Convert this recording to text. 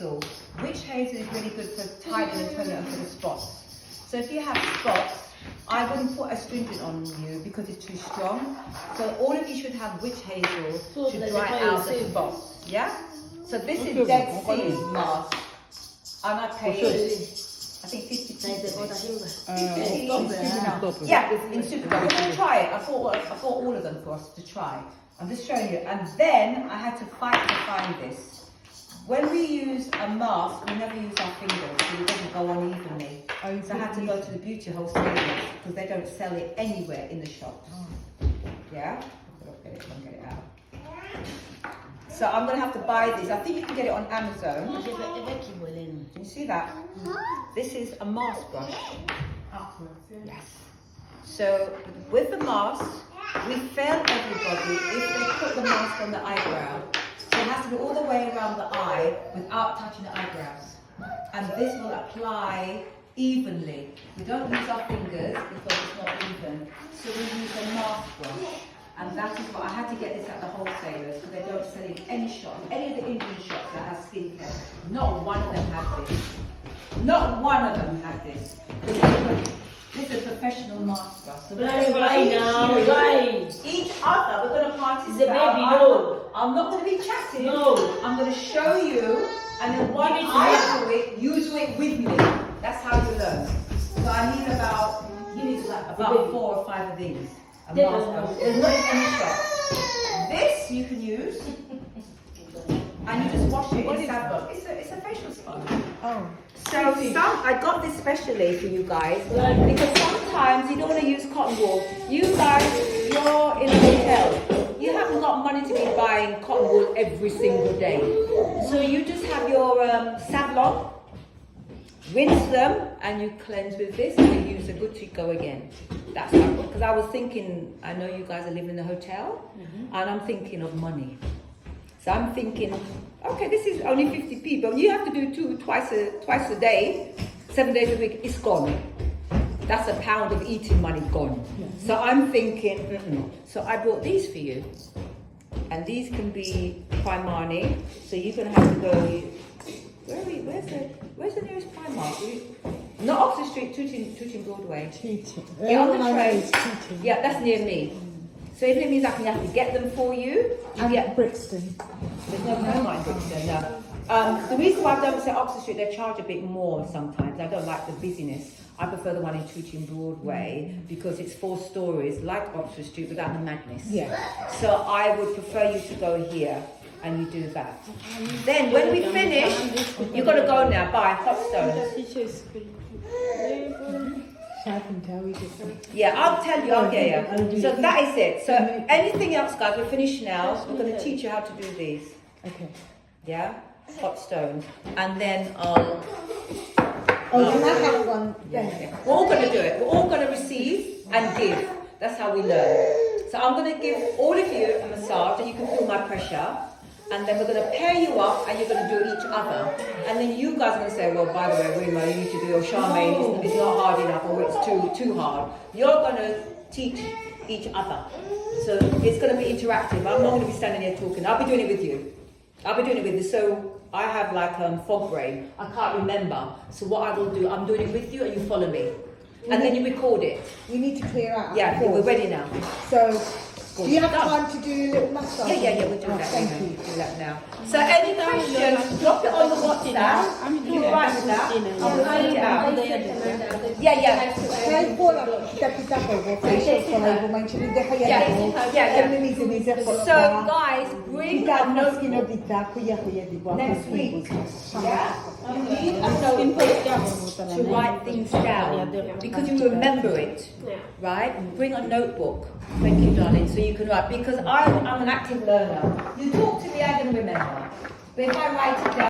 So, witch hazel is really good for tightening and toning up for the spots. So if you have spots, I wouldn't put astringent on you because it's too strong. So all of you should have witch hazel to dry out the spots. Yeah? So this is Dead Sea mask. And I paid, I think 50p. Yeah, in Superdrug. We're going to try it. I bought all of them for us to try. I'm just showing you. And then I had to fight to find this. When we use a mask, we never use our fingers, so it doesn't go on evenly. So I had to go to the beauty wholesalers because they don't sell it anywhere in the shops. Yeah? Get it out. So I'm going to have to buy this. I think you can get it on Amazon. Can you see that? This is a mask brush. Yes. So with the mask, we fail everybody if they put the mask on the eyebrow. So it has to go all the way around the eye without touching the eyebrows. And this will apply evenly. We don't use our fingers because it's not even. So we use a mask brush. And that is what I had to get this at the wholesalers because they don't sell it in any shop. Any of the Indian shops that have skincare, not one of them had this. Not one of them had this. This is a professional mask brush. So each other, we're going to participate. I'm not going to be chatting. No. I'm going to show you, and then when I do it, you do it with me. That's how you learn. So I need about 4 or 5 of these. A mask brush. There's not in any shop. This you can use, and you just wash it in Savon. It's a facial sponge. Oh. So I got this specially for you guys because sometimes you don't want to use cotton wool. You guys, you're in a hotel. You haven't got money to be buying cotton wool every single day. So you just have your Savlon, rinse them, and you cleanse with this, and you use a good to go again. That's how, because I was thinking, I know you guys are living in a hotel, and I'm thinking of money. So I'm thinking, okay, this is only 50p, but you have to do twice a day, 7 days a week, it's gone. That's a pound of eating money gone. So I'm thinking, So I brought these for you. And these can be Primani. So you're going to have to go, where's the nearest Primark? Not Oxford Street, Tooting Broadway. Yeah, on the train. Yeah, that's near me. So if it means I can have to get them for you, get Brixton. There's no Primark in Brixton, no. The reason why I don't say Oxford Street, they charge a bit more sometimes. I don't like the busyness. I prefer the one in Tooting Broadway because it's 4 stories, like Oxford Street, without the madness. Yeah. So I would prefer you to go here and you do that. Then when we finish, you've got to go now. Bye, Hot Stones. Yeah, I'll tell you, I'll get you. So that is it. So anything else, guys, we're finished now. We're going to teach you how to do these. Okay. Yeah? Hot stones. And then can I have one? Yeah. We're all going to do it. We're all going to receive and give. That's how we learn. So I'm going to give all of you a massage, and you can feel my pressure. And then we're going to pair you up, and you're going to do each other. And then you guys are going to say, well, by the way, Rima, you need to do, or Charmaine, it's not hard enough, or it's too hard. You're going to teach each other. So it's going to be interactive. I'm not going to be standing here talking. I'll be doing it with you. So I have like fog brain. I can't remember. So what I will do, I'm doing it with you, and you follow me. And then you record it. You need to clear out. Yeah, we're ready now. So, do you have time to do a little massage? Yeah, we'll do that. Thank you. Do that now. So any questions, drop it on the WhatsApp. You write it down. I'll write it out. Yeah. So guys, bring a notebook next week. Yeah? You need a notebook to write things down because you remember it, right? Bring a notebook. Thank you, darling. So you can write, because I'm an active learner. You talk to me, I can remember. But if I write it down,